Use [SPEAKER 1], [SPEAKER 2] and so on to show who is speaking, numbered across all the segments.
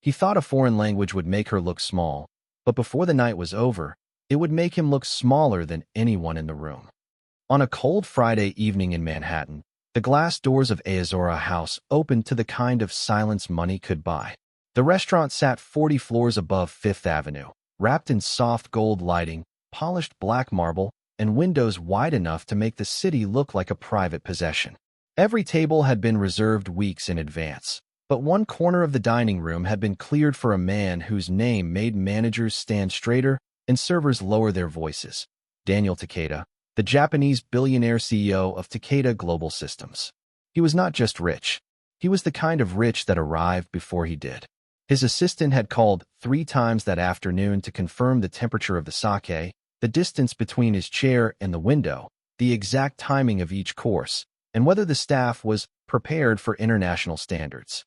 [SPEAKER 1] He thought a foreign language would make her look small, but before the night was over, it would make him look smaller than anyone in the room. On a cold Friday evening in Manhattan, the glass doors of Azora House opened to the kind of silence money could buy. The restaurant sat 40 floors above Fifth Avenue, wrapped in soft gold lighting, polished black marble, and windows wide enough to make the city look like a private possession. Every table had been reserved weeks in advance, but one corner of the dining room had been cleared for a man whose name made managers stand straighter and servers lower their voices: Daniel Takeda, the Japanese billionaire CEO of Takeda Global Systems. He was not just rich. He was the kind of rich that arrived before he did. His assistant had called 3 times that afternoon to confirm the temperature of the sake, the distance between his chair and the window, the exact timing of each course, and whether the staff was prepared for international standards.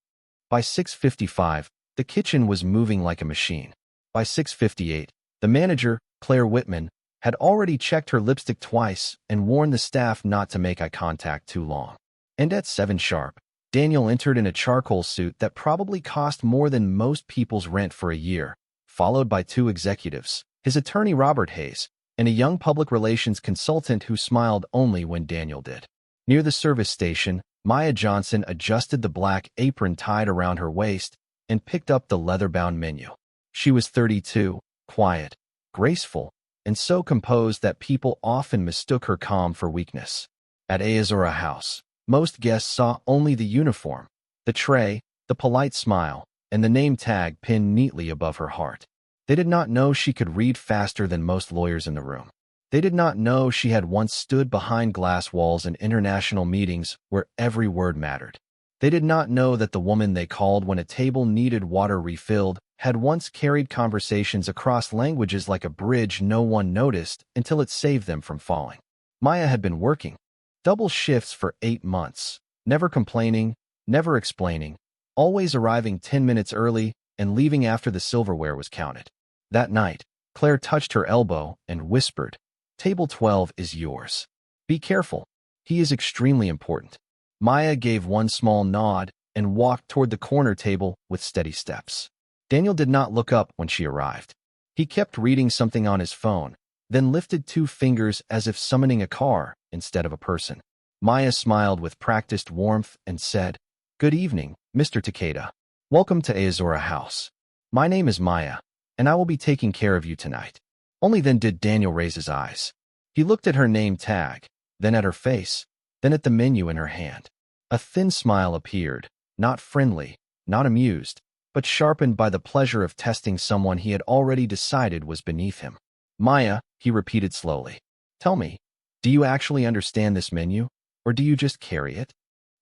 [SPEAKER 1] By 6:55, the kitchen was moving like a machine. By 6:58, the manager, Claire Whitman, had already checked her lipstick twice and warned the staff not to make eye contact too long. And at 7 sharp, Daniel entered in a charcoal suit that probably cost more than most people's rent for a year, followed by 2 executives, his attorney Robert Hayes, and a young public relations consultant who smiled only when Daniel did. Near the service station, Maya Johnson adjusted the black apron tied around her waist and picked up the leather-bound menu. She was 32, quiet, graceful, and so composed that people often mistook her calm for weakness. At Azora House, most guests saw only the uniform, the tray, the polite smile, and the name tag pinned neatly above her heart. They did not know she could read faster than most lawyers in the room. They did not know she had once stood behind glass walls in international meetings where every word mattered. They did not know that the woman they called when a table needed water refilled had once carried conversations across languages like a bridge no one noticed until it saved them from falling. Maya had been working double shifts for 8 months, never complaining, never explaining, always arriving 10 minutes early and leaving after the silverware was counted. That night, Claire touched her elbow and whispered, "Table 12 is yours. Be careful. He is extremely important." Maya gave one small nod and walked toward the corner table with steady steps. Daniel did not look up when she arrived. He kept reading something on his phone, then lifted 2 fingers as if summoning a car instead of a person. Maya smiled with practiced warmth and said, "Good evening, Mr. Takeda. Welcome to Azora House. My name is Maya, and I will be taking care of you tonight." Only then did Daniel raise his eyes. He looked at her name tag, then at her face, then at the menu in her hand. A thin smile appeared, not friendly, not amused, but sharpened by the pleasure of testing someone he had already decided was beneath him. "Maya," he repeated slowly, "tell me, do you actually understand this menu, or do you just carry it?"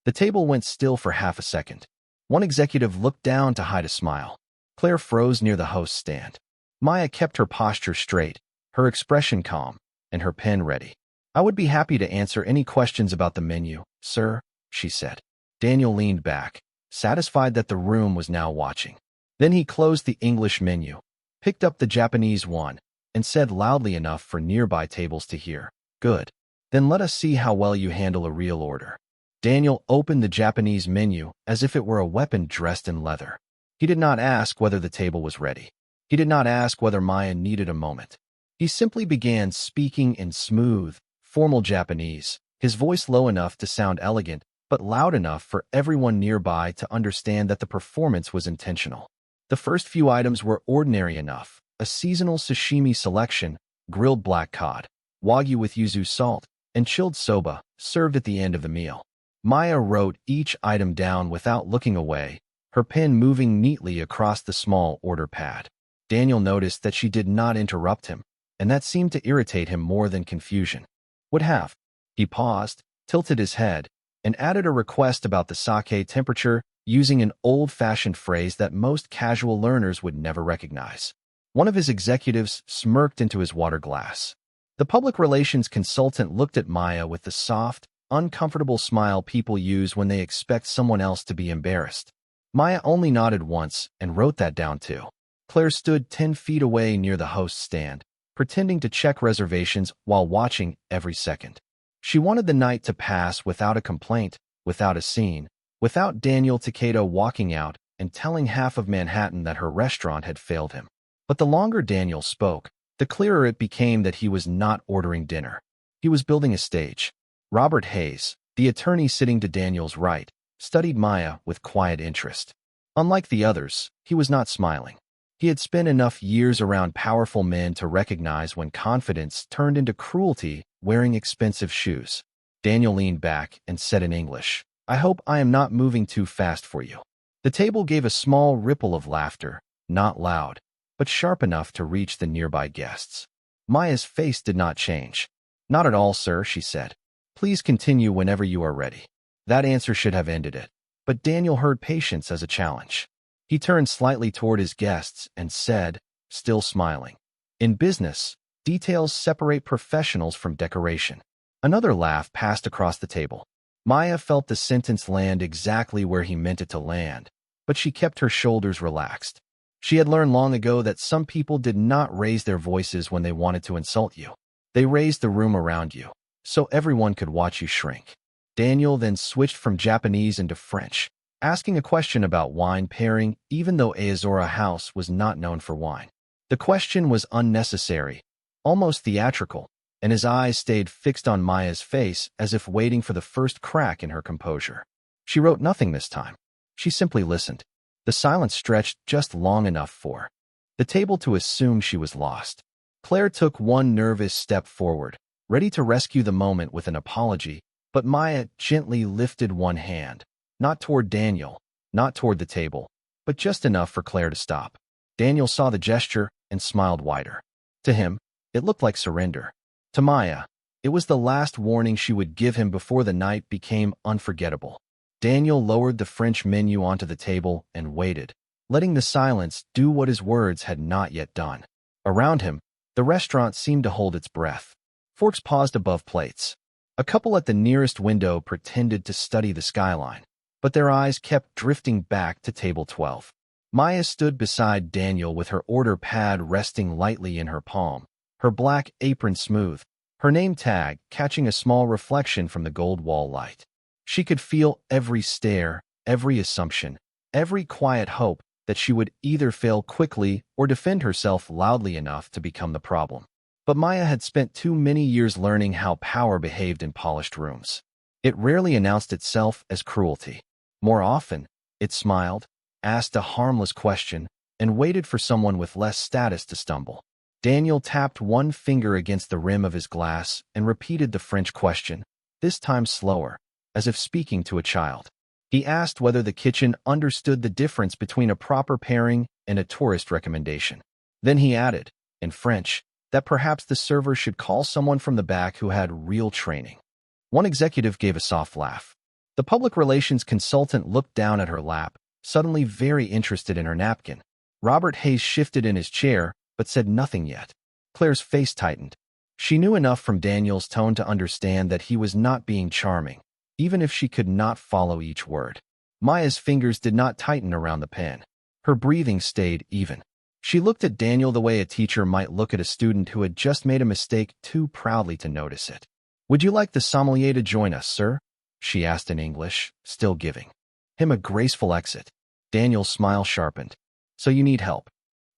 [SPEAKER 1] The table went still for half a second. One executive looked down to hide a smile. Claire froze near the host's stand. Maya kept her posture straight, her expression calm, and her pen ready. "I would be happy to answer any questions about the menu, sir," she said. Daniel leaned back, satisfied that the room was now watching. Then he closed the English menu, picked up the Japanese one, and said loudly enough for nearby tables to hear, "Good. Then let us see how well you handle a real order." Daniel opened the Japanese menu as if it were a weapon dressed in leather. He did not ask whether the table was ready. He did not ask whether Maya needed a moment. He simply began speaking in smooth, formal Japanese, his voice low enough to sound elegant, but loud enough for everyone nearby to understand that the performance was intentional. The first few items were ordinary enough: a seasonal sashimi selection, grilled black cod, wagyu with yuzu salt, and chilled soba, served at the end of the meal. Maya wrote each item down without looking away, her pen moving neatly across the small order pad. Daniel noticed that she did not interrupt him, and that seemed to irritate him more than confusion. "Would have." He paused, tilted his head, and added a request about the sake temperature using an old-fashioned phrase that most casual learners would never recognize. One of his executives smirked into his water glass. The public relations consultant looked at Maya with the soft, uncomfortable smile people use when they expect someone else to be embarrassed. Maya only nodded once and wrote that down too. Claire stood 10 feet away near the host's stand, pretending to check reservations while watching every second. She wanted the night to pass without a complaint, without a scene, without Daniel Takeda walking out and telling half of Manhattan that her restaurant had failed him. But the longer Daniel spoke, the clearer it became that he was not ordering dinner. He was building a stage. Robert Hayes, the attorney sitting to Daniel's right, studied Maya with quiet interest. Unlike the others, he was not smiling. He had spent enough years around powerful men to recognize when confidence turned into cruelty wearing expensive shoes. Daniel leaned back and said in English, "I hope I am not moving too fast for you." The table gave a small ripple of laughter, not loud, but sharp enough to reach the nearby guests. Maya's face did not change. "Not at all, sir," she said. "Please continue whenever you are ready." That answer should have ended it, but Daniel heard patience as a challenge. He turned slightly toward his guests and said, still smiling, "In business, details separate professionals from decoration." Another laugh passed across the table. Maya felt the sentence land exactly where he meant it to land, but she kept her shoulders relaxed. She had learned long ago that some people did not raise their voices when they wanted to insult you. They raised the room around you, so everyone could watch you shrink. Daniel then switched from Japanese into French, asking a question about wine pairing even though Azora House was not known for wine. The question was unnecessary, almost theatrical, and his eyes stayed fixed on Maya's face as if waiting for the first crack in her composure. She wrote nothing this time. She simply listened. The silence stretched just long enough for the table to assume she was lost. Claire took one nervous step forward, ready to rescue the moment with an apology, but Maya gently lifted one hand, not toward Daniel, not toward the table, but just enough for Claire to stop. Daniel saw the gesture and smiled wider. To him, it looked like surrender. To Maya, it was the last warning she would give him before the night became unforgettable. Daniel lowered the French menu onto the table and waited, letting the silence do what his words had not yet done. Around him, the restaurant seemed to hold its breath. Forks paused above plates. A couple at the nearest window pretended to study the skyline, but their eyes kept drifting back to table 12. Maya stood beside Daniel with her order pad resting lightly in her palm, her black apron smooth, her name tag catching a small reflection from the gold wall light. She could feel every stare, every assumption, every quiet hope that she would either fail quickly or defend herself loudly enough to become the problem. But Maya had spent too many years learning how power behaved in polished rooms. It rarely announced itself as cruelty. More often, it smiled, asked a harmless question, and waited for someone with less status to stumble. Daniel tapped one finger against the rim of his glass and repeated the French question, this time slower, as if speaking to a child. He asked whether the kitchen understood the difference between a proper pairing and a tourist recommendation. Then he added, in French, that perhaps the server should call someone from the back who had real training. One executive gave a soft laugh. The public relations consultant looked down at her lap, suddenly very interested in her napkin. Robert Hayes shifted in his chair, but said nothing yet. Claire's face tightened. She knew enough from Daniel's tone to understand that he was not being charming, even if she could not follow each word. Maya's fingers did not tighten around the pen. Her breathing stayed even. She looked at Daniel the way a teacher might look at a student who had just made a mistake too proudly to notice it. "Would you like the sommelier to join us, sir?" she asked in English, still giving him a graceful exit. Daniel's smile sharpened. "So you need help?"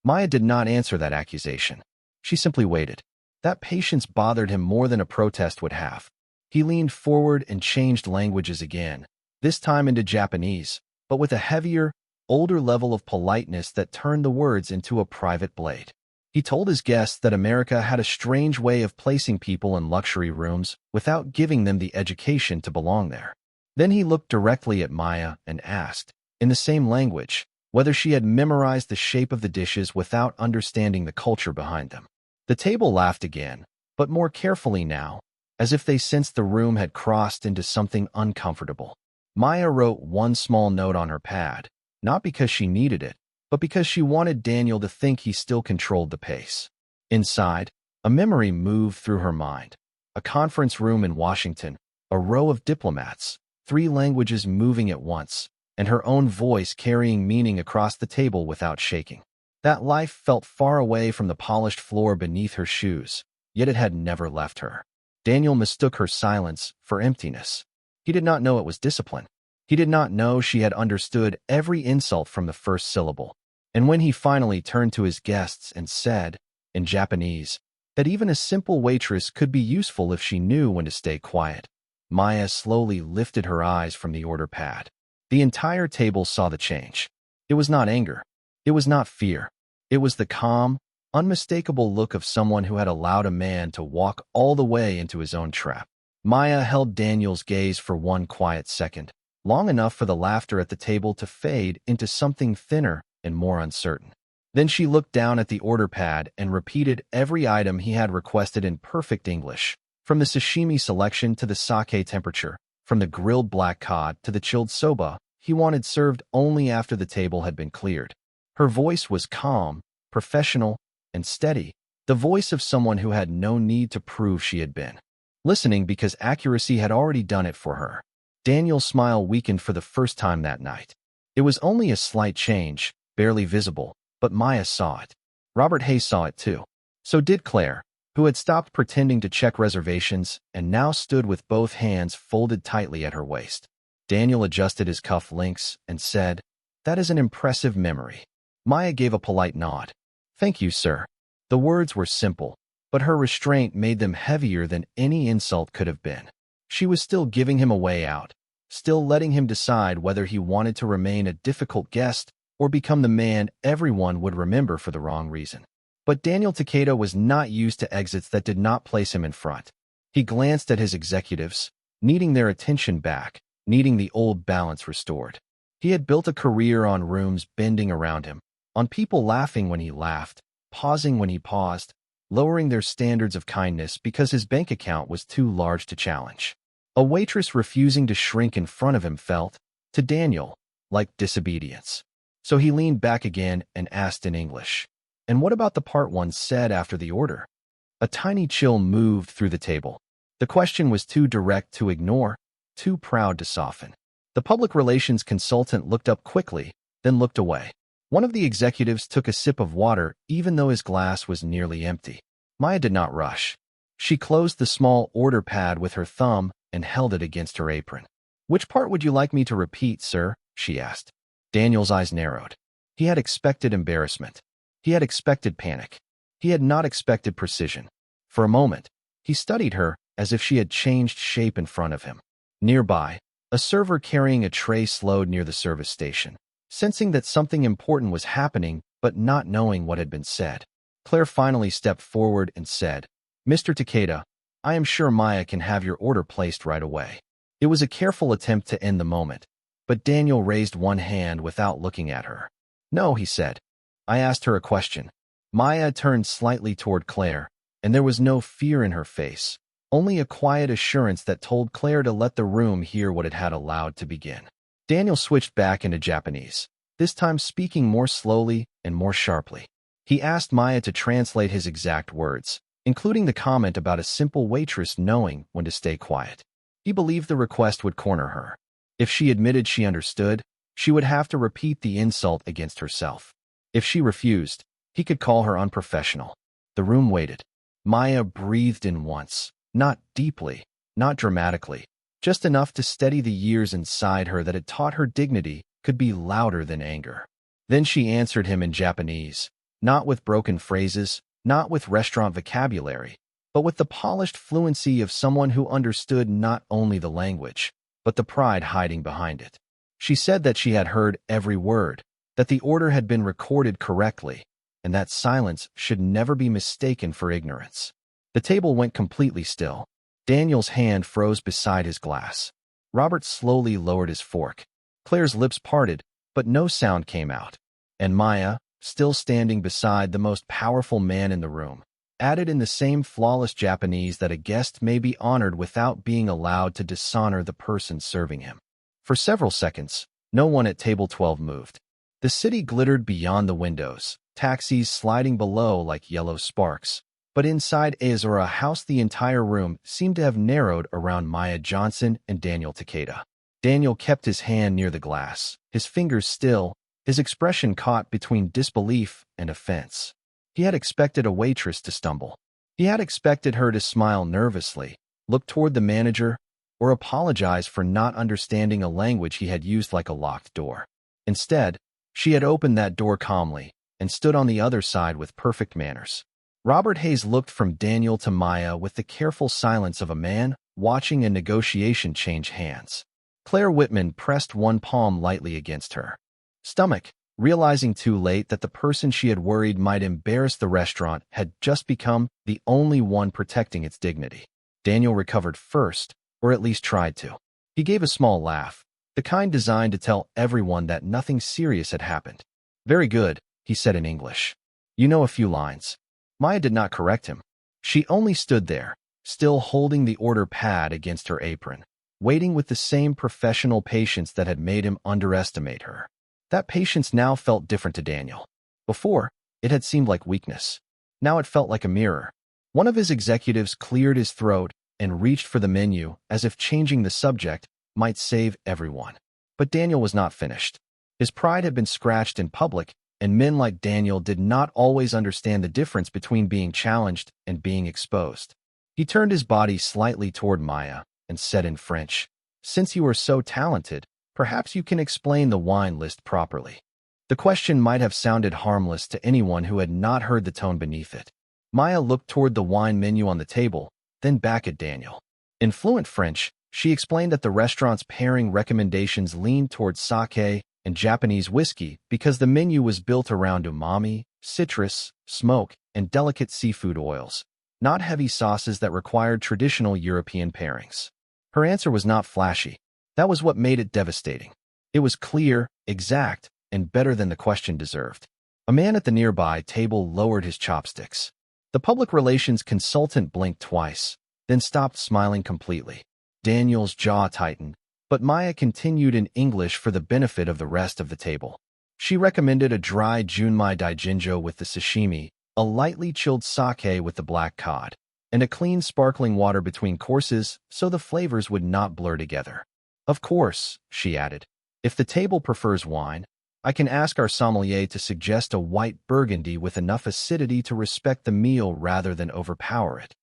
[SPEAKER 1] Maya did not answer that accusation. She simply waited. That patience bothered him more than a protest would have. He leaned forward and changed languages again, this time into Japanese, but with a heavier, older level of politeness that turned the words into a private blade. He told his guests that America had a strange way of placing people in luxury rooms without giving them the education to belong there. Then he looked directly at Maya and asked, in the same language, whether she had memorized the shape of the dishes without understanding the culture behind them. The table laughed again, but more carefully now, as if they sensed the room had crossed into something uncomfortable. Maya wrote one small note on her pad, not because she needed it, but because she wanted Daniel to think he still controlled the pace. Inside, a memory moved through her mind. A conference room in Washington, a row of diplomats, 3 languages moving at once, and her own voice carrying meaning across the table without shaking. That life felt far away from the polished floor beneath her shoes, yet it had never left her. Daniel mistook her silence for emptiness. He did not know it was discipline. He did not know she had understood every insult from the first syllable. And when he finally turned to his guests and said, in Japanese, that even a simple waitress could be useful if she knew when to stay quiet, Maya slowly lifted her eyes from the order pad. The entire table saw the change. It was not anger. It was not fear. It was the calm, unmistakable look of someone who had allowed a man to walk all the way into his own trap. Maya held Daniel's gaze for one quiet second, long enough for the laughter at the table to fade into something thinner and more uncertain. Then she looked down at the order pad and repeated every item he had requested in perfect English, from the sashimi selection to the sake temperature, from the grilled black cod to the chilled soba he wanted served only after the table had been cleared. Her voice was calm, professional, and steady, the voice of someone who had no need to prove she had been listening because accuracy had already done it for her. Daniel's smile weakened for the first time that night. It was only a slight change, barely visible, but Maya saw it. Robert Hayes saw it too. So did Claire, who had stopped pretending to check reservations and now stood with both hands folded tightly at her waist. Daniel adjusted his cuff links and said, "That is an impressive memory." Maya gave a polite nod. "Thank you, sir." The words were simple, but her restraint made them heavier than any insult could have been. She was still giving him a way out, still letting him decide whether he wanted to remain a difficult guest or become the man everyone would remember for the wrong reason. But Daniel Takeda was not used to exits that did not place him in front. He glanced at his executives, needing their attention back, needing the old balance restored. He had built a career on rooms bending around him, on people laughing when he laughed, pausing when he paused, lowering their standards of kindness because his bank account was too large to challenge. A waitress refusing to shrink in front of him felt, to Daniel, like disobedience. So he leaned back again and asked in English, "And what about the part one said after the order?" A tiny chill moved through the table. The question was too direct to ignore, too proud to soften. The public relations consultant looked up quickly, then looked away. One of the executives took a sip of water even though his glass was nearly empty. Maya did not rush. She closed the small order pad with her thumb and held it against her apron. "Which part would you like me to repeat, sir?" she asked. Daniel's eyes narrowed. He had expected embarrassment. He had expected panic. He had not expected precision. For a moment, he studied her as if she had changed shape in front of him. Nearby, a server carrying a tray slowed near the service station. Sensing that something important was happening but not knowing what had been said, Claire finally stepped forward and said, "Mr. Takeda, I am sure Maya can have your order placed right away." It was a careful attempt to end the moment, but Daniel raised one hand without looking at her. "No," he said. "I asked her a question." Maya turned slightly toward Claire, and there was no fear in her face, only a quiet assurance that told Claire to let the room hear what it had allowed to begin. Daniel switched back into Japanese, this time speaking more slowly and more sharply. He asked Maya to translate his exact words, including the comment about a simple waitress knowing when to stay quiet. He believed the request would corner her. If she admitted she understood, she would have to repeat the insult against herself. If she refused, he could call her unprofessional. The room waited. Maya breathed in once, not deeply, not dramatically, just enough to steady the years inside her that had taught her dignity could be louder than anger. Then she answered him in Japanese, not with broken phrases, not with restaurant vocabulary, but with the polished fluency of someone who understood not only the language, but the pride hiding behind it. She said that she had heard every word, that the order had been recorded correctly, and that silence should never be mistaken for ignorance. The table went completely still. Daniel's hand froze beside his glass. Robert slowly lowered his fork. Claire's lips parted, but no sound came out. And Maya, still standing beside the most powerful man in the room, added in the same flawless Japanese that a guest may be honored without being allowed to dishonor the person serving him. For several seconds, no one at table 12 moved. The city glittered beyond the windows, taxis sliding below like yellow sparks. But inside Azura House, the entire room seemed to have narrowed around Maya Johnson and Daniel Takeda. Daniel kept his hand near the glass, his fingers still, his expression caught between disbelief and offense. He had expected a waitress to stumble. He had expected her to smile nervously, look toward the manager, or apologize for not understanding a language he had used like a locked door. Instead, she had opened that door calmly and stood on the other side with perfect manners. Robert Hayes looked from Daniel to Maya with the careful silence of a man watching a negotiation change hands. Claire Whitman pressed one palm lightly against her stomach, realizing too late that the person she had worried might embarrass the restaurant had just become the only one protecting its dignity. Daniel recovered first, or at least tried to. He gave a small laugh, the kind designed to tell everyone that nothing serious had happened. "Very good," he said in English. "You know a few lines." Maya did not correct him. She only stood there, still holding the order pad against her apron, waiting with the same professional patience that had made him underestimate her. That patience now felt different to Daniel. Before, it had seemed like weakness. Now it felt like a mirror. One of his executives cleared his throat and reached for the menu as if changing the subject might save everyone. But Daniel was not finished. His pride had been scratched in public, and men like Daniel did not always understand the difference between being challenged and being exposed. He turned his body slightly toward Maya and said in French, "Since you are so talented, perhaps you can explain the wine list properly." The question might have sounded harmless to anyone who had not heard the tone beneath it. Maya looked toward the wine menu on the table, then back at Daniel. In fluent French, she explained that the restaurant's pairing recommendations leaned toward sake and Japanese whiskey because the menu was built around umami, citrus, smoke, and delicate seafood oils, not heavy sauces that required traditional European pairings. Her answer was not flashy. That was what made it devastating. It was clear, exact, and better than the question deserved. A man at the nearby table lowered his chopsticks. The public relations consultant blinked twice, then stopped smiling completely. Daniel's jaw tightened, but Maya continued in English for the benefit of the rest of the table. She recommended a dry junmai daijinjo with the sashimi, a lightly chilled sake with the black cod, and a clean sparkling water between courses so the flavors would not blur together. "Of course," she added, "if the table prefers wine, I can ask our sommelier to suggest a white burgundy with enough acidity to respect the meal rather than overpower it."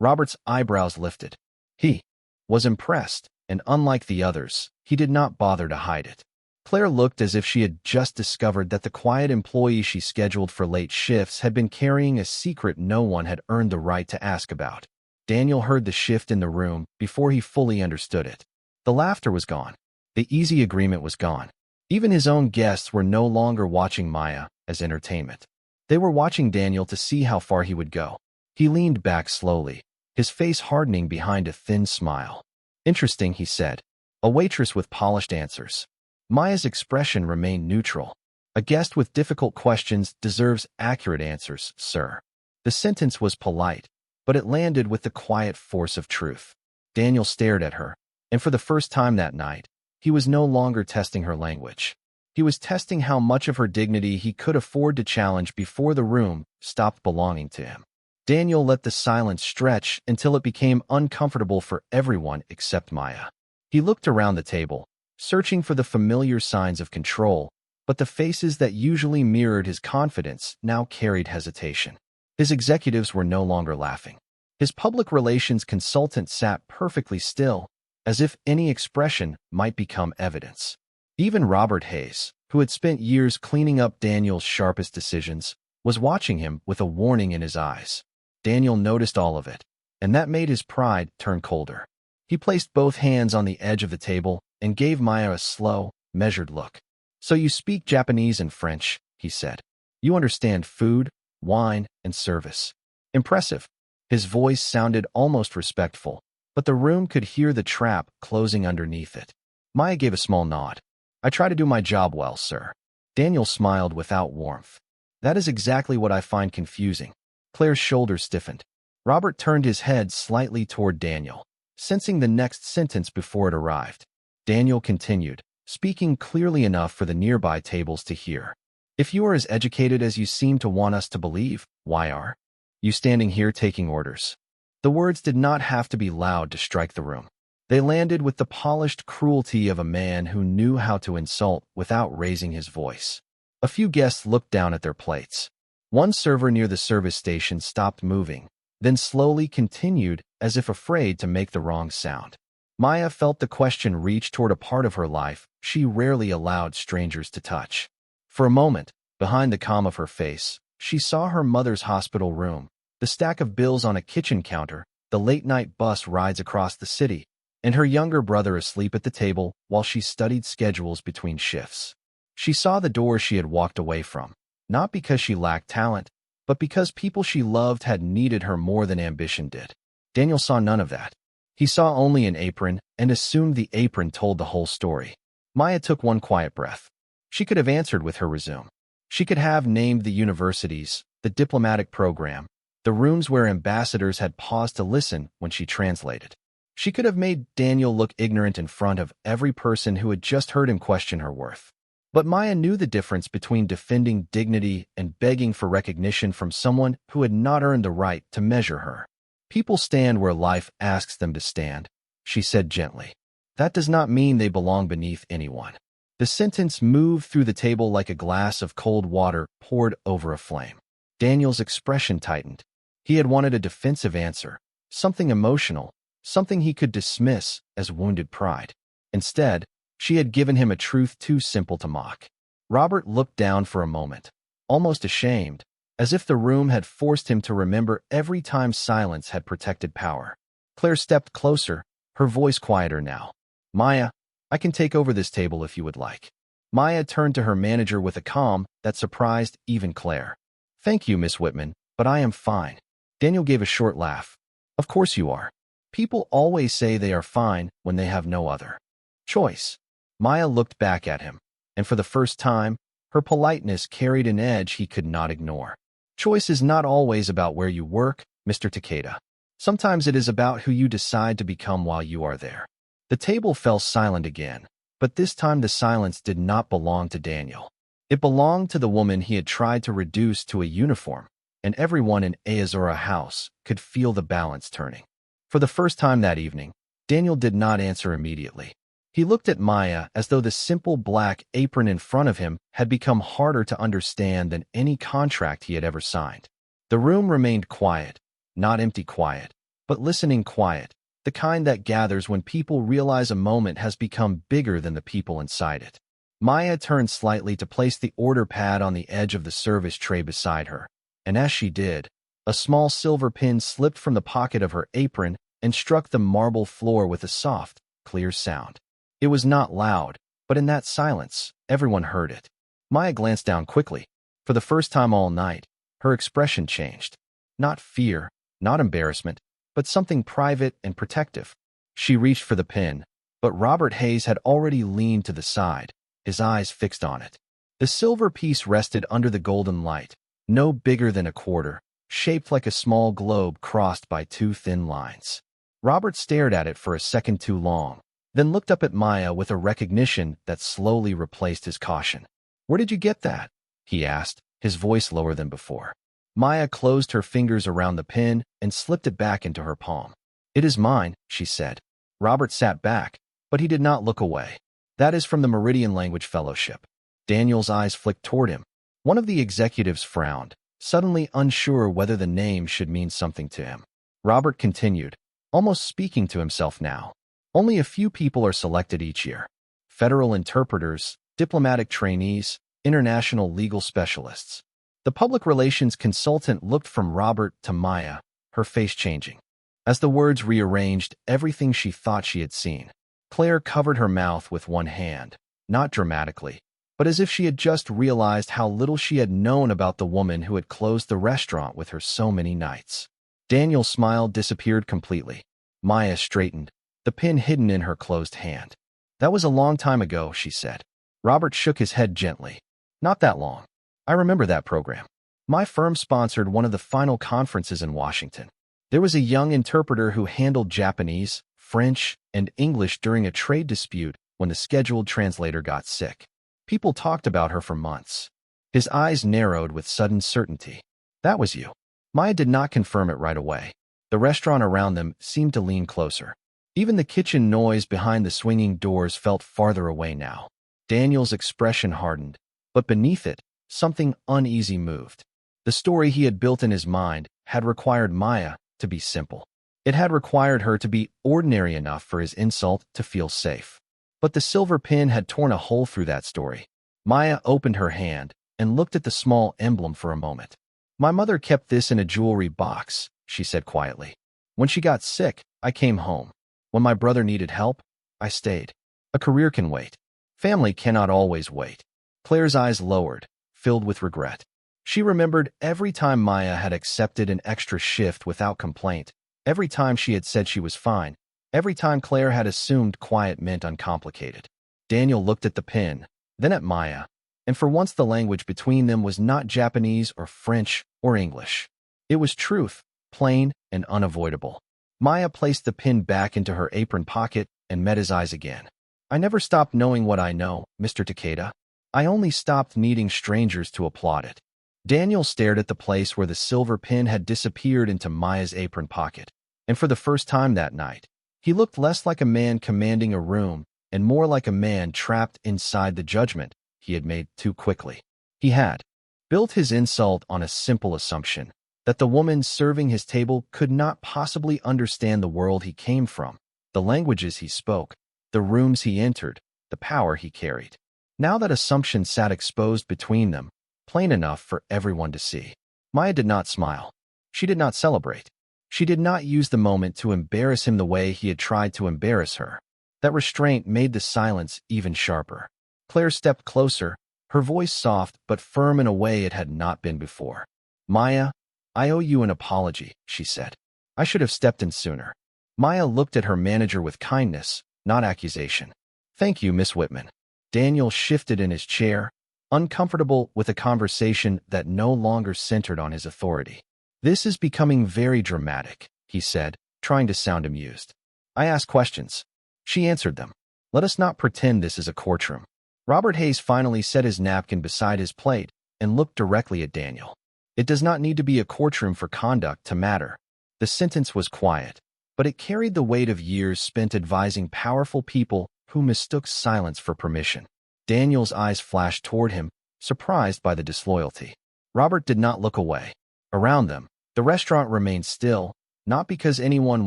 [SPEAKER 1] Robert's eyebrows lifted. He was impressed, and unlike the others, he did not bother to hide it. Claire looked as if she had just discovered that the quiet employee she scheduled for late shifts had been carrying a secret no one had earned the right to ask about. Daniel heard the shift in the room before he fully understood it. The laughter was gone. The easy agreement was gone. Even his own guests were no longer watching Maya as entertainment. They were watching Daniel to see how far he would go. He leaned back slowly, his face hardening behind a thin smile. "Interesting," he said. "A waitress with polished answers." Maya's expression remained neutral. "A guest with difficult questions deserves accurate answers, sir." The sentence was polite, but it landed with the quiet force of truth. Daniel stared at her, and for the first time that night, he was no longer testing her language. He was testing how much of her dignity he could afford to challenge before the room stopped belonging to him. Daniel let the silence stretch until it became uncomfortable for everyone except Maya. He looked around the table, searching for the familiar signs of control, but the faces that usually mirrored his confidence now carried hesitation. His executives were no longer laughing. His public relations consultant sat perfectly still, as if any expression might become evidence. Even Robert Hayes, who had spent years cleaning up Daniel's sharpest decisions, was watching him with a warning in his eyes. Daniel noticed all of it, and that made his pride turn colder. He placed both hands on the edge of the table and gave Maya a slow, measured look. "So you speak Japanese and French," he said. "You understand food, wine, and service." Impressive. His voice sounded almost respectful, but the room could hear the trap closing underneath it. Maya gave a small nod. "I try to do my job well, sir." Daniel smiled without warmth. "That is exactly what I find confusing." Claire's shoulders stiffened. Robert turned his head slightly toward Daniel, sensing the next sentence before it arrived. Daniel continued, speaking clearly enough for the nearby tables to hear. "If you are as educated as you seem to want us to believe, why are you standing here taking orders?" The words did not have to be loud to strike the room. They landed with the polished cruelty of a man who knew how to insult without raising his voice. A few guests looked down at their plates. One server near the service station stopped moving, then slowly continued as if afraid to make the wrong sound. Maya felt the question reach toward a part of her life she rarely allowed strangers to touch. For a moment, behind the calm of her face, she saw her mother's hospital room, the stack of bills on a kitchen counter, the late-night bus rides across the city, and her younger brother asleep at the table while she studied schedules between shifts. She saw the door she had walked away from, not because she lacked talent, but because people she loved had needed her more than ambition did. Daniel saw none of that. He saw only an apron and assumed the apron told the whole story. Maya took one quiet breath. She could have answered with her resume. She could have named the universities, the diplomatic program, the rooms where ambassadors had paused to listen when she translated. She could have made Daniel look ignorant in front of every person who had just heard him question her worth. But Maya knew the difference between defending dignity and begging for recognition from someone who had not earned the right to measure her. People stand where life asks them to stand, she said gently. That does not mean they belong beneath anyone. The sentence moved through the table like a glass of cold water poured over a flame. Daniel's expression tightened. He had wanted a defensive answer, something emotional, something he could dismiss as wounded pride. Instead, she had given him a truth too simple to mock. Robert looked down for a moment, almost ashamed, as if the room had forced him to remember every time silence had protected power. Claire stepped closer, her voice quieter now. Maya, I can take over this table if you would like. Maya turned to her manager with a calm that surprised even Claire. Thank you, Miss Whitman, but I am fine. Daniel gave a short laugh. Of course you are. People always say they are fine when they have no other choice. Maya looked back at him, and for the first time, her politeness carried an edge he could not ignore. Choice is not always about where you work, Mr. Takeda. Sometimes it is about who you decide to become while you are there. The table fell silent again, but this time the silence did not belong to Daniel. It belonged to the woman he had tried to reduce to a uniform, and everyone in Ayazura House could feel the balance turning. For the first time that evening, Daniel did not answer immediately. He looked at Maya as though the simple black apron in front of him had become harder to understand than any contract he had ever signed. The room remained quiet, not empty quiet, but listening quiet, the kind that gathers when people realize a moment has become bigger than the people inside it. Maya turned slightly to place the order pad on the edge of the service tray beside her, and as she did, a small silver pin slipped from the pocket of her apron and struck the marble floor with a soft, clear sound. It was not loud, but in that silence, everyone heard it. Maya glanced down quickly. For the first time all night, her expression changed. Not fear, not embarrassment, but something private and protective. She reached for the pin, but Robert Hayes had already leaned to the side, his eyes fixed on it. The silver piece rested under the golden light, no bigger than a quarter, shaped like a small globe crossed by two thin lines. Robert stared at it for a second too long, then looked up at Maya with a recognition that slowly replaced his caution. Where did you get that? He asked, his voice lower than before. Maya closed her fingers around the pin and slipped it back into her palm. It is mine, she said. Robert sat back, but he did not look away. That is from the Meridian Language Fellowship. Daniel's eyes flicked toward him. One of the executives frowned, suddenly unsure whether the name should mean something to him. Robert continued, almost speaking to himself now. Only a few people are selected each year. Federal interpreters, diplomatic trainees, international legal specialists. The public relations consultant looked from Robert to Maya, her face changing. As the words rearranged everything she thought she had seen, Claire covered her mouth with one hand, not dramatically, but as if she had just realized how little she had known about the woman who had closed the restaurant with her so many nights. Daniel's smile disappeared completely. Maya straightened, the pin hidden in her closed hand. That was a long time ago, she said. Robert shook his head gently. Not that long. I remember that program. My firm sponsored one of the final conferences in Washington. There was a young interpreter who handled Japanese, French, and English during a trade dispute when the scheduled translator got sick. People talked about her for months. His eyes narrowed with sudden certainty. That was you. Maya did not confirm it right away. The restaurant around them seemed to lean closer. Even the kitchen noise behind the swinging doors felt farther away now. Daniel's expression hardened, but beneath it, something uneasy moved. The story he had built in his mind had required Maya to be simple. It had required her to be ordinary enough for his insult to feel safe. But the silver pin had torn a hole through that story. Maya opened her hand and looked at the small emblem for a moment. "My mother kept this in a jewelry box," she said quietly. "When she got sick, I came home. When my brother needed help, I stayed. A career can wait. Family cannot always wait." Claire's eyes lowered, filled with regret. She remembered every time Maya had accepted an extra shift without complaint, every time she had said she was fine, every time Claire had assumed quiet meant uncomplicated. Daniel looked at the pin, then at Maya, and for once the language between them was not Japanese or French or English. It was truth, plain and unavoidable. Maya placed the pin back into her apron pocket and met his eyes again. "I never stopped knowing what I know, Mr. Takeda. I only stopped needing strangers to applaud it." Daniel stared at the place where the silver pin had disappeared into Maya's apron pocket, and for the first time that night, he looked less like a man commanding a room and more like a man trapped inside the judgment he had made too quickly. He had built his insult on a simple assumption that the woman serving his table could not possibly understand the world he came from, the languages he spoke, the rooms he entered, the power he carried. Now that assumption sat exposed between them, plain enough for everyone to see. Maya did not smile. She did not celebrate. She did not use the moment to embarrass him the way he had tried to embarrass her. That restraint made the silence even sharper. Claire stepped closer, her voice soft but firm in a way it had not been before. "Maya, I owe you an apology," she said. "I should have stepped in sooner." Maya looked at her manager with kindness, not accusation. "Thank you, Miss Whitman." Daniel shifted in his chair, uncomfortable with a conversation that no longer centered on his authority. "This is becoming very dramatic," he said, trying to sound amused. "I ask questions. She answered them. Let us not pretend this is a courtroom." Robert Hayes finally set his napkin beside his plate and looked directly at Daniel. "It does not need to be a courtroom for conduct to matter." The sentence was quiet, but it carried the weight of years spent advising powerful people who mistook silence for permission. Daniel's eyes flashed toward him, surprised by the disloyalty. Robert did not look away. Around them, the restaurant remained still, not because anyone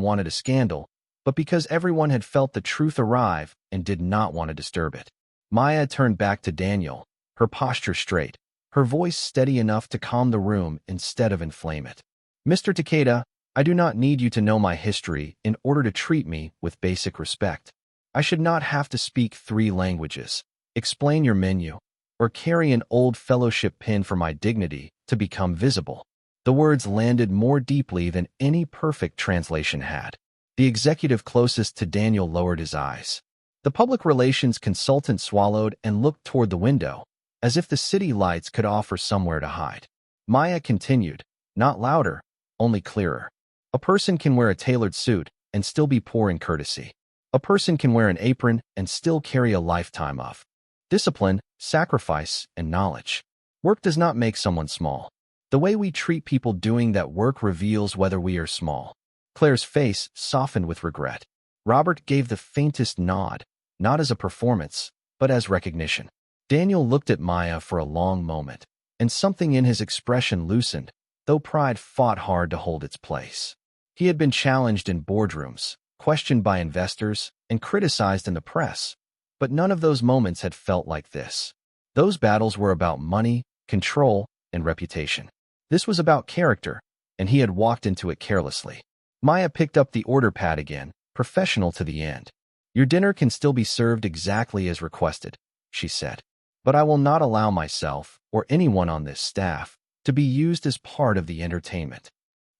[SPEAKER 1] wanted a scandal, but because everyone had felt the truth arrive and did not want to disturb it. Maya turned back to Daniel, her posture straight, her voice steady enough to calm the room instead of inflame it. "Mr. Takeda, I do not need you to know my history in order to treat me with basic respect. I should not have to speak 3 languages, explain your menu, or carry an old fellowship pin for my dignity to become visible." The words landed more deeply than any perfect translation had. The executive closest to Daniel lowered his eyes. The public relations consultant swallowed and looked toward the window, as if the city lights could offer somewhere to hide. Maya continued, not louder, only clearer. "A person can wear a tailored suit and still be poor in courtesy. A person can wear an apron and still carry a lifetime of discipline, sacrifice, and knowledge. Work does not make someone small. The way we treat people doing that work reveals whether we are small." Claire's face softened with regret. Robert gave the faintest nod, not as a performance, but as recognition. Daniel looked at Maya for a long moment, and something in his expression loosened, though pride fought hard to hold its place. He had been challenged in boardrooms, questioned by investors, and criticized in the press, but none of those moments had felt like this. Those battles were about money, control, and reputation. This was about character, and he had walked into it carelessly. Maya picked up the order pad again, professional to the end. "Your dinner can still be served exactly as requested," she said. "But I will not allow myself, or anyone on this staff, to be used as part of the entertainment."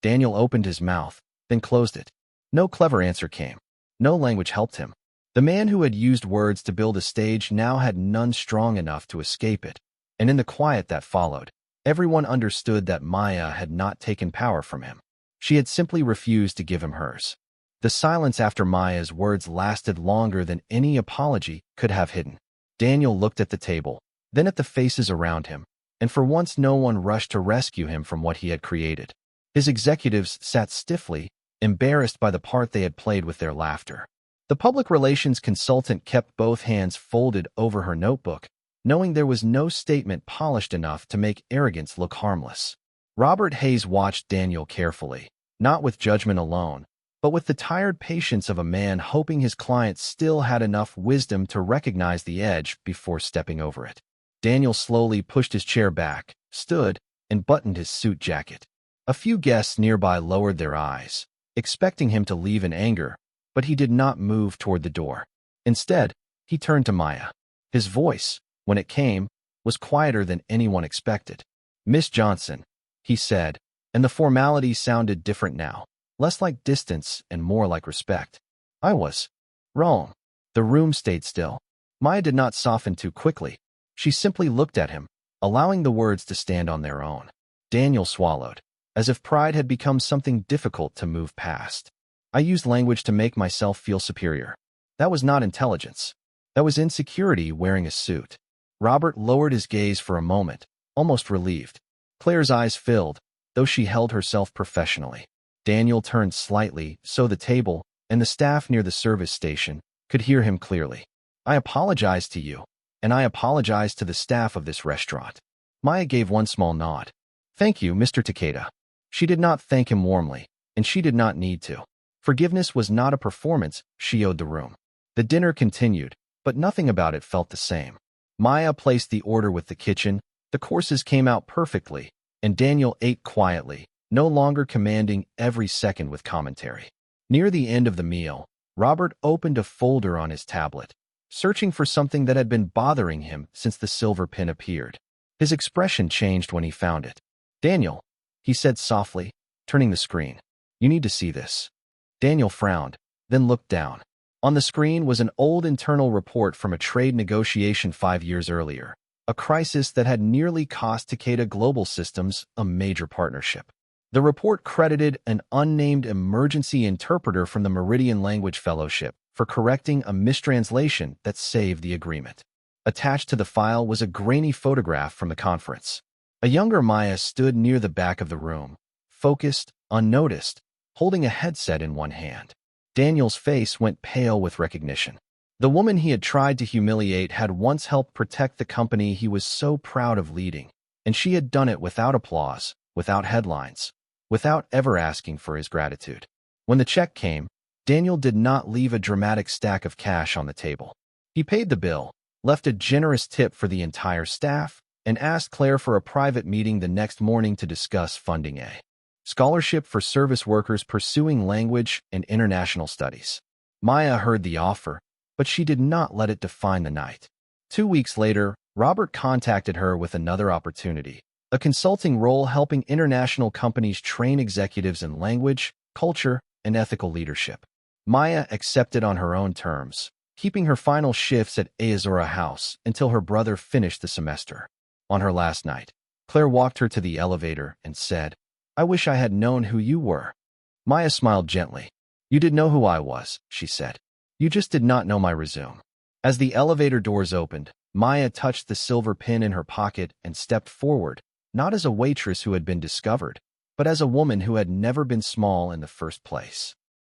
[SPEAKER 1] Daniel opened his mouth, then closed it. No clever answer came. No language helped him. The man who had used words to build a stage now had none strong enough to escape it, and in the quiet that followed, everyone understood that Maya had not taken power from him. She had simply refused to give him hers. The silence after Maya's words lasted longer than any apology could have hidden. Daniel looked at the table, then at the faces around him, and for once no one rushed to rescue him from what he had created. His executives sat stiffly, embarrassed by the part they had played with their laughter. The public relations consultant kept both hands folded over her notebook, knowing there was no statement polished enough to make arrogance look harmless. Robert Hayes watched Daniel carefully, not with judgment alone, but with the tired patience of a man hoping his client still had enough wisdom to recognize the edge before stepping over it. Daniel slowly pushed his chair back, stood, and buttoned his suit jacket. A few guests nearby lowered their eyes, expecting him to leave in anger, but he did not move toward the door. Instead, he turned to Maya. His voice, when it came, was quieter than anyone expected. "Miss Johnson," he said, and the formality sounded different now, less like distance and more like respect. "I was wrong." The room stayed still. Maya did not soften too quickly. She simply looked at him, allowing the words to stand on their own. Daniel swallowed, as if pride had become something difficult to move past. "I used language to make myself feel superior. That was not intelligence. That was insecurity wearing a suit." Robert lowered his gaze for a moment, almost relieved. Claire's eyes filled, though she held herself professionally. Daniel turned slightly so the table and the staff near the service station could hear him clearly. "I apologize to you, and I apologize to the staff of this restaurant." Maya gave one small nod. "Thank you, Mr. Takeda." She did not thank him warmly, and she did not need to. Forgiveness was not a performance she owed the room. The dinner continued, but nothing about it felt the same. Maya placed the order with the kitchen, the courses came out perfectly, and Daniel ate quietly, no longer commanding every second with commentary. Near the end of the meal, Robert opened a folder on his tablet, searching for something that had been bothering him since the silver pin appeared. His expression changed when he found it. "Daniel," he said softly, turning the screen. "You need to see this." Daniel frowned, then looked down. On the screen was an old internal report from a trade negotiation 5 years earlier, a crisis that had nearly cost Takeda Global Systems a major partnership. The report credited an unnamed emergency interpreter from the Meridian Language Fellowship for correcting a mistranslation that saved the agreement. Attached to the file was a grainy photograph from the conference. A younger Maya stood near the back of the room, focused, unnoticed, holding a headset in one hand. Daniel's face went pale with recognition. The woman he had tried to humiliate had once helped protect the company he was so proud of leading, and she had done it without applause, without headlines, without ever asking for his gratitude. When the check came, Daniel did not leave a dramatic stack of cash on the table. He paid the bill, left a generous tip for the entire staff, and asked Claire for a private meeting the next morning to discuss funding a scholarship for service workers pursuing language and international studies. Maya heard the offer, but she did not let it define the night. 2 weeks later, Robert contacted her with another opportunity, a consulting role helping international companies train executives in language, culture, and ethical leadership. Maya accepted on her own terms, keeping her final shifts at Azura House until her brother finished the semester. On her last night, Claire walked her to the elevator and said, "I wish I had known who you were." Maya smiled gently. "You did know who I was," she said. "You just did not know my resume." As the elevator doors opened, Maya touched the silver pin in her pocket and stepped forward, not as a waitress who had been discovered, but as a woman who had never been small in the first place.